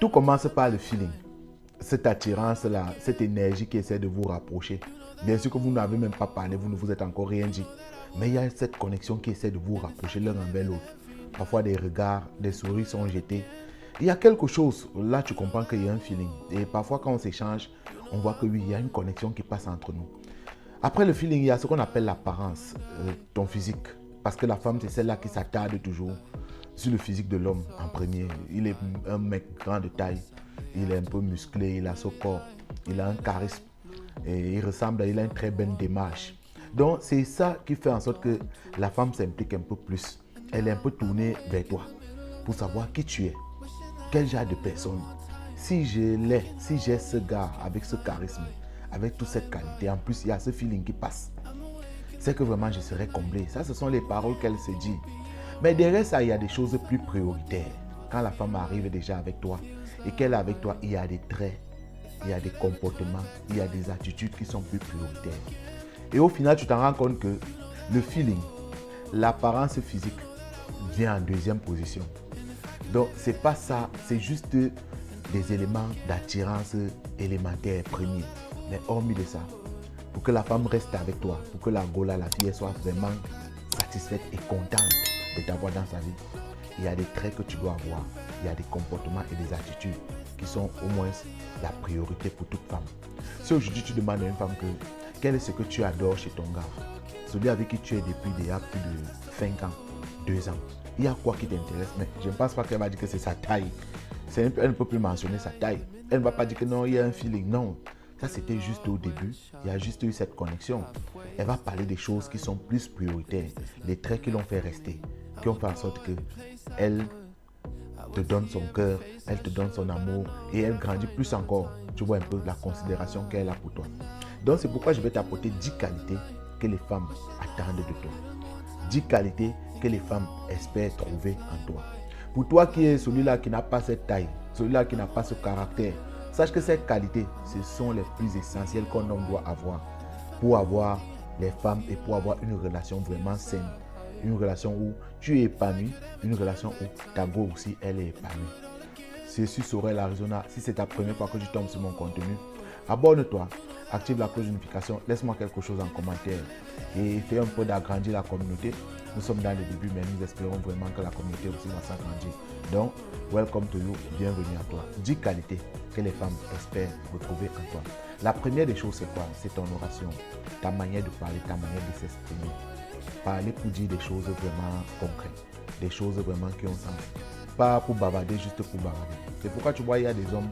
Tout commence par le feeling. Cette attirance-là, cette énergie qui essaie de vous rapprocher. Bien sûr que vous n'avez même pas parlé, vous ne vous êtes encore rien dit. Mais il y a cette connexion qui essaie de vous rapprocher l'un envers l'autre. Parfois des regards, des sourires sont jetés. Il y a quelque chose, là tu comprends qu'il y a un feeling. Et parfois quand on s'échange, on voit que oui, il y a une connexion qui passe entre nous. Après le feeling, il y a ce qu'on appelle l'apparence, ton physique. Parce que la femme, c'est celle-là qui s'attarde toujours sur le physique de l'homme en premier. Il est un mec grand de taille, il est un peu musclé, il a ce corps, il a un charisme, et il a une très belle démarche. Donc c'est ça qui fait en sorte que la femme s'implique un peu plus. Elle est un peu tournée vers toi pour savoir qui tu es, quel genre de personne. Si j'ai ce gars avec ce charisme, avec toute cette qualité, en plus il y a ce feeling qui passe, c'est que vraiment je serai comblé. Ça, ce sont les paroles qu'elle se dit. Mais derrière ça, il y a des choses plus prioritaires. Quand la femme arrive déjà avec toi et qu'elle est avec toi, il y a des traits, il y a des comportements, il y a des attitudes qui sont plus prioritaires. Et au final, tu t'en rends compte que le feeling, l'apparence physique vient en deuxième position. Donc, c'est pas ça, c'est juste des éléments d'attirance élémentaires premiers. Mais hormis de ça, pour que la femme reste avec toi, pour que la gola, la fille, soit vraiment satisfaite et contente de t'avoir dans sa vie, il y a des traits que tu dois avoir, il y a des comportements et des attitudes qui sont au moins la priorité pour toute femme. Si aujourd'hui tu demandes à une femme quel est ce que tu adores chez ton gars, celui avec qui tu es depuis déjà plus de 5 ans, 2 ans, il y a quoi qui t'intéresse? Mais je ne pense pas qu'elle va dire que c'est sa taille. Elle ne peut plus mentionner sa taille. Elle ne va pas dire que non, il y a un feeling. Non, ça c'était juste au début. Il y a juste eu cette connexion. Elle va parler des choses qui sont plus prioritaires, les traits qui l'ont fait rester, qui ont fait en sorte qu'elle te donne son cœur, elle te donne son amour et elle grandit plus encore. Tu vois un peu la considération qu'elle a pour toi. Donc c'est pourquoi je vais t'apporter 10 qualités que les femmes attendent de toi. 10 qualités que les femmes espèrent trouver en toi. Pour toi qui es celui-là qui n'a pas cette taille, celui-là qui n'a pas ce caractère, sache que ces qualités, ce sont les plus essentielles qu'un homme doit avoir pour avoir les femmes et pour avoir une relation vraiment saine. Une relation où tu es épanoui, une relation où ta go aussi, elle est épanouie. Ceci serait l'Arizona. Si c'est ta première fois que tu tombes sur mon contenu, abonne-toi, active la cloche de notification, laisse-moi quelque chose en commentaire et fais un peu d'agrandir la communauté. Nous sommes dans le début, mais nous espérons vraiment que la communauté aussi va s'agrandir. Donc, welcome to you, bienvenue à toi. 10 qualités que les femmes espèrent retrouver en toi. La première des choses, c'est quoi? C'est ton oration, ta manière de parler, ta manière de s'exprimer. Parler pour dire des choses vraiment concrètes, des choses vraiment qui ont sens. Pas pour bavarder, juste pour bavarder. C'est pourquoi tu vois, il y a des hommes,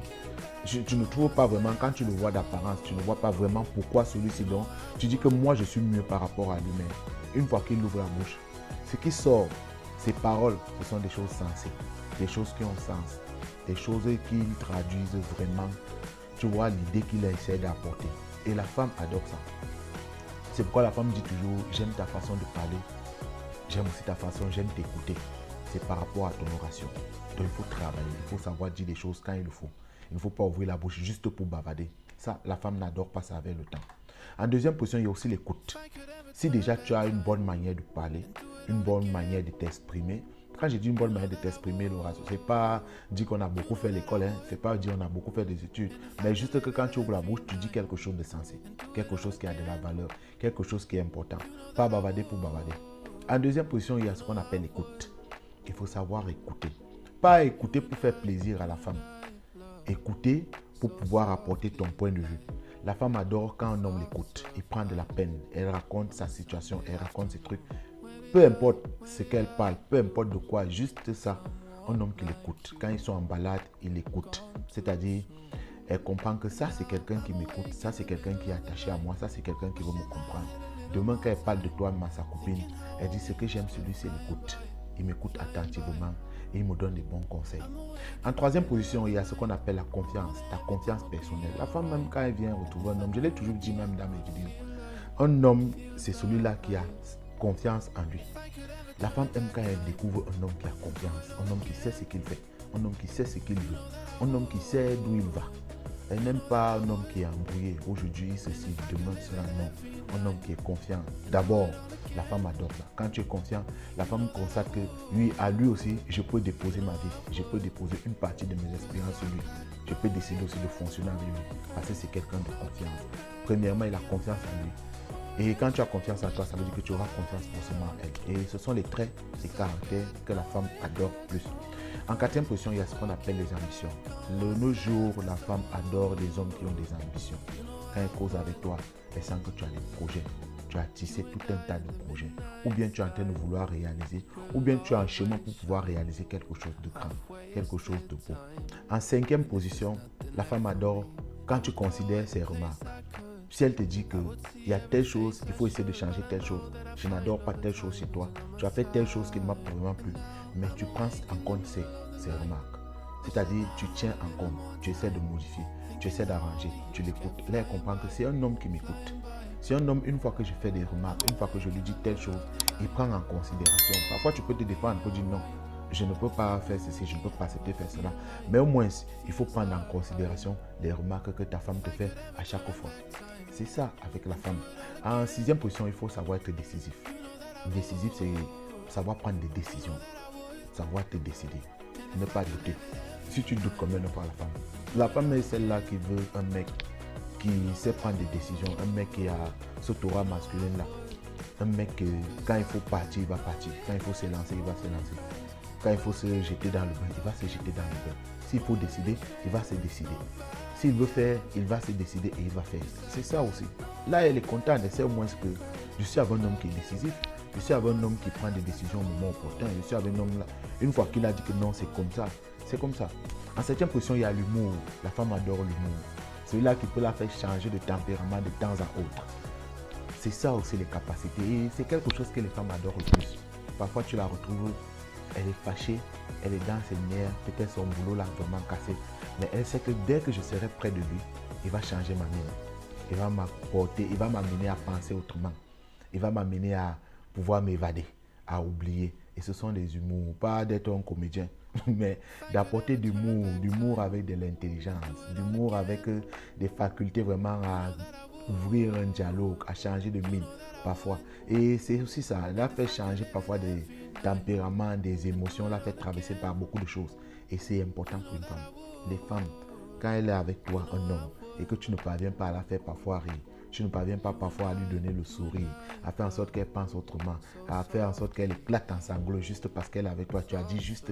tu ne trouves pas vraiment, quand tu le vois d'apparence, tu ne vois pas vraiment pourquoi celui-ci donc. Tu dis que moi, je suis mieux par rapport à lui-même. Une fois qu'il ouvre la bouche, ce qui sort, ses paroles, ce sont des choses sensées, des choses qui ont sens, des choses qui traduisent vraiment, tu vois, l'idée qu'il essaie d'apporter. Et la femme adore ça. C'est pourquoi la femme dit toujours, j'aime ta façon de parler, j'aime aussi ta façon, j'aime t'écouter. C'est par rapport à ton oration. Donc il faut travailler, il faut savoir dire des choses quand il le faut. Il ne faut pas ouvrir la bouche juste pour bavarder. Ça, la femme n'adore pas ça avec le temps. En deuxième position, il y a aussi l'écoute. Si déjà tu as une bonne manière de parler, une bonne manière de t'exprimer, quand je dis une bonne manière de t'exprimer, l'oration, ce n'est pas dire qu'on a beaucoup fait l'école, hein, ce n'est pas dire qu'on a beaucoup fait des études, mais juste que quand tu ouvres la bouche, tu dis quelque chose de sensé, quelque chose qui a de la valeur, quelque chose qui est important, pas bavarder pour bavarder. En deuxième position, il y a ce qu'on appelle l'écoute. Il faut savoir écouter. Pas écouter pour faire plaisir à la femme. Écouter pour pouvoir apporter ton point de vue. La femme adore quand un homme l'écoute. Il prend de la peine. Elle raconte sa situation. Elle raconte ses trucs. Peu importe ce qu'elle parle. Peu importe de quoi. Juste ça. Un homme qui l'écoute. Quand ils sont en balade, il l'écoute. C'est-à-dire, elle comprend que ça, c'est quelqu'un qui m'écoute. Ça, c'est quelqu'un qui est attaché à moi. Ça, c'est quelqu'un qui veut me comprendre. Demain, quand elle parle de toi, à sa copine, elle dit ce que j'aime sur lui, c'est l'écoute. Il m'écoute attentivement et il me donne des bons conseils. En troisième position, il y a ce qu'on appelle la confiance, ta confiance personnelle. La femme, même quand elle vient retrouver un homme, je l'ai toujours dit même dans mes vidéos, un homme, c'est celui-là qui a confiance en lui. La femme aime quand elle découvre un homme qui a confiance, un homme qui sait ce qu'il fait, un homme qui sait ce qu'il veut, un homme qui sait d'où il va. Elle n'aime pas un homme qui est embrouillé. Aujourd'hui, ceci, demain, cela, non. Un homme qui est confiant. D'abord, la femme adore ça. Quand tu es confiant, la femme constate que lui, à lui aussi, je peux déposer ma vie. Je peux déposer une partie de mes expériences sur lui. Je peux décider aussi de fonctionner avec lui parce que c'est quelqu'un de confiance. Premièrement, il a confiance en lui. Et quand tu as confiance en toi, ça veut dire que tu auras confiance forcément en elle. Et ce sont les traits, les caractères que la femme adore plus. En quatrième position, il y a ce qu'on appelle les ambitions. De nos jours, la femme adore des hommes qui ont des ambitions. Quand elle cause avec toi, elle sent que tu as des projets. Tu as tissé tout un tas de projets. Ou bien tu es en train de vouloir réaliser, ou bien tu es en chemin pour pouvoir réaliser quelque chose de grand, quelque chose de beau. En cinquième position, la femme adore quand tu considères ses remarques. Si elle te dit qu'il y a telle chose, il faut essayer de changer telle chose. Je n'adore pas telle chose chez toi. Tu as fait telle chose qui ne m'a vraiment plu. Mais tu prends en compte ces remarques. C'est-à-dire, tu tiens en compte. Tu essaies de modifier. Tu essaies d'arranger. Tu l'écoutes. Là, elle comprend que c'est un homme qui m'écoute. C'est un homme, une fois que je fais des remarques, une fois que je lui dis telle chose, il prend en considération. Parfois, tu peux te défendre pour dire non. Je ne peux pas faire ceci, je ne peux pas accepter faire cela. Mais au moins, il faut prendre en considération les remarques que ta femme te fait à chaque fois. C'est ça avec la femme. En sixième position, il faut savoir être décisif. Décisif, c'est savoir prendre des décisions. Savoir te décider. Ne pas douter. Si tu doutes, combien ne pas la femme. La femme est celle-là qui veut un mec qui sait prendre des décisions. Un mec qui a cette aura masculine-là. Un mec, quand il faut partir, il va partir. Quand il faut se lancer, il va se lancer. Quand il faut se jeter dans le bain, il va se jeter dans le bain. S'il faut décider, il va se décider. S'il veut faire, il va se décider et il va faire. C'est ça aussi. Là, elle est contente. Elle sait au moins que je suis avec un homme qui est décisif. Je suis avec un homme qui prend des décisions au moment opportun. Je suis avec un homme là. Une fois qu'il a dit que non, c'est comme ça. C'est comme ça. En septième position, il y a l'humour. La femme adore l'humour. Celui-là qui peut la faire changer de tempérament de temps à autre. C'est ça aussi les capacités. Et c'est quelque chose que les femmes adorent le plus. Parfois, tu la retrouves, elle est fâchée, elle est dans ses nerfs, peut-être son boulot l'a vraiment cassé. Mais elle sait que dès que je serai près de lui, il va changer ma mine. Il va m'apporter, il va m'amener à penser autrement. Il va m'amener à pouvoir m'évader, à oublier. Et ce sont des humours, pas d'être un comédien, mais d'apporter de l'humour avec de l'intelligence, d'humour avec des facultés vraiment à ouvrir un dialogue, à changer de mine parfois. Et c'est aussi ça, elle a fait changer parfois des tempéraments, des émotions, elle a fait traverser par beaucoup de choses. Et c'est important pour une femme. Les femmes, quand elle est avec toi, un homme, et que tu ne parviens pas à la faire parfois rire, tu ne parviens pas parfois à lui donner le sourire, à faire en sorte qu'elle pense autrement, à faire en sorte qu'elle éclate en sanglots juste parce qu'elle est avec toi. Tu as dit juste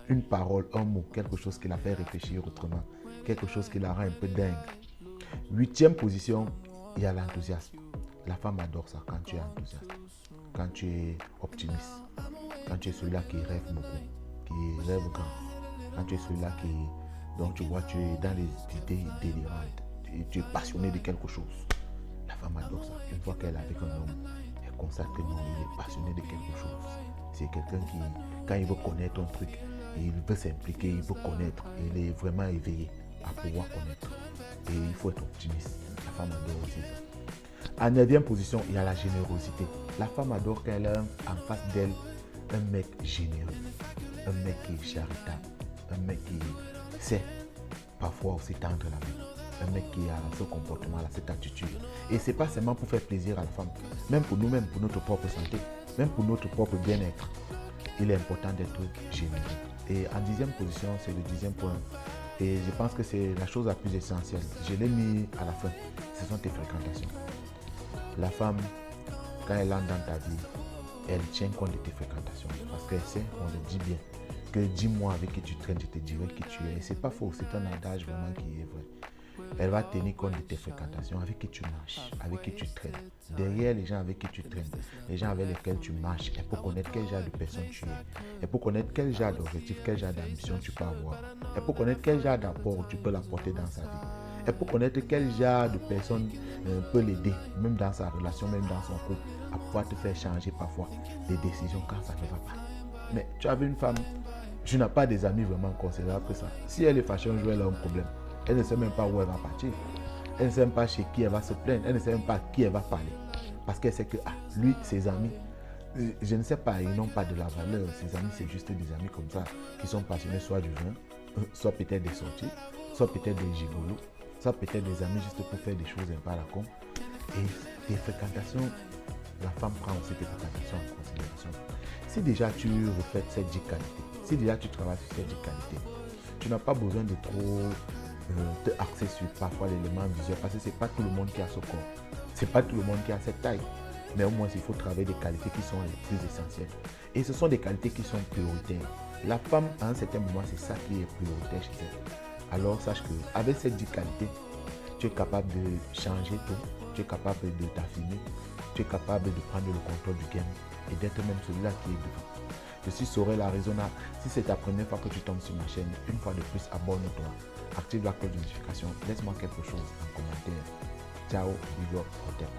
une parole, un mot, quelque chose qui la fait réfléchir autrement, quelque chose qui la rend un peu dingue. Huitième position, il y a l'enthousiasme. La femme adore ça quand tu es enthousiaste, quand tu es optimiste, quand tu es celui-là qui rêve beaucoup, qui rêve grand, quand tu es celui-là qui... Donc tu vois, tu es dans les idées délirantes, tu es passionné de quelque chose. La femme adore ça. Une fois qu'elle est avec un homme, elle constate que non, il est passionné de quelque chose. C'est quelqu'un qui, quand il veut connaître un truc, il veut s'impliquer, il veut connaître, il est vraiment éveillé à pouvoir connaître. Et il faut être optimiste. La femme adore aussi ça. En neuvième position, il y a la générosité. La femme adore qu'elle a en face d'elle un mec généreux, un mec qui est charitable, un mec qui sait parfois aussi tendre la main. Un mec qui a ce comportement-là, cette attitude. Et ce n'est pas seulement pour faire plaisir à la femme, même pour nous-mêmes, pour notre propre santé, même pour notre propre bien-être. Il est important d'être généreux. Et en dixième position, c'est le dixième point. Et je pense que c'est la chose la plus essentielle. Je l'ai mis à la fin. Ce sont tes fréquentations. La femme, quand elle entre dans ta vie, elle tient compte de tes fréquentations. Parce qu'elle sait, on le dit bien, que dis-moi avec qui tu traînes, je te dirai qui tu es. Et c'est pas faux, c'est un adage vraiment qui est vrai. Elle va tenir compte de tes fréquentations, avec qui tu marches, avec qui tu traînes. Derrière les gens avec qui tu traînes, les gens avec lesquels tu marches, elle peut connaître quel genre de personne tu es. Elle peut connaître quel genre d'objectif, quel genre d'ambition tu peux avoir. Elle peut connaître quel genre d'apport tu peux l'apporter dans sa vie. Elle peut connaître quel genre de personne peut l'aider, même dans sa relation, même dans son couple, à pouvoir te faire changer parfois des décisions quand ça ne va pas. Mais tu as vu une femme, tu n'as pas des amis vraiment considérables que ça. Si elle est fâchée un jour, elle a un problème. Elle ne sait même pas où elle va partir. Elle ne sait même pas chez qui elle va se plaindre. Elle ne sait même pas à qui elle va parler. Parce qu'elle sait que lui, ses amis, je ne sais pas, ils n'ont pas de la valeur. Ses amis, c'est juste des amis comme ça, qui sont passionnés soit du vin, soit peut-être des sorties, soit peut-être des gigolos, soit peut-être des amis juste pour faire des choses un peu à la con. Et tes fréquentations, la femme prend aussi tes fréquentations en considération. Si déjà tu reflètes cette 10 qualités, si déjà tu travailles sur ces 10 qualités, tu n'as pas besoin de trop te axer sur parfois l'élément visuel parce que c'est pas tout le monde qui a ce corps. C'est pas tout le monde qui a cette taille. Mais au moins, il faut travailler des qualités qui sont les plus essentielles. Et ce sont des qualités qui sont prioritaires. La femme, à un certain moment, c'est ça qui est prioritaire chez elle. Alors, sache qu'avec ces 10 qualités, tu es capable de changer tout. Tu es capable de t'affirmer. Tu es capable de prendre le contrôle du game et d'être même celui-là qui est devant. Je suis Sorel Arizona. Si c'est ta première fois que tu tombes sur ma chaîne, une fois de plus, abonne-toi. Active la cloche de notification. Laisse-moi quelque chose en commentaire. Ciao, vive au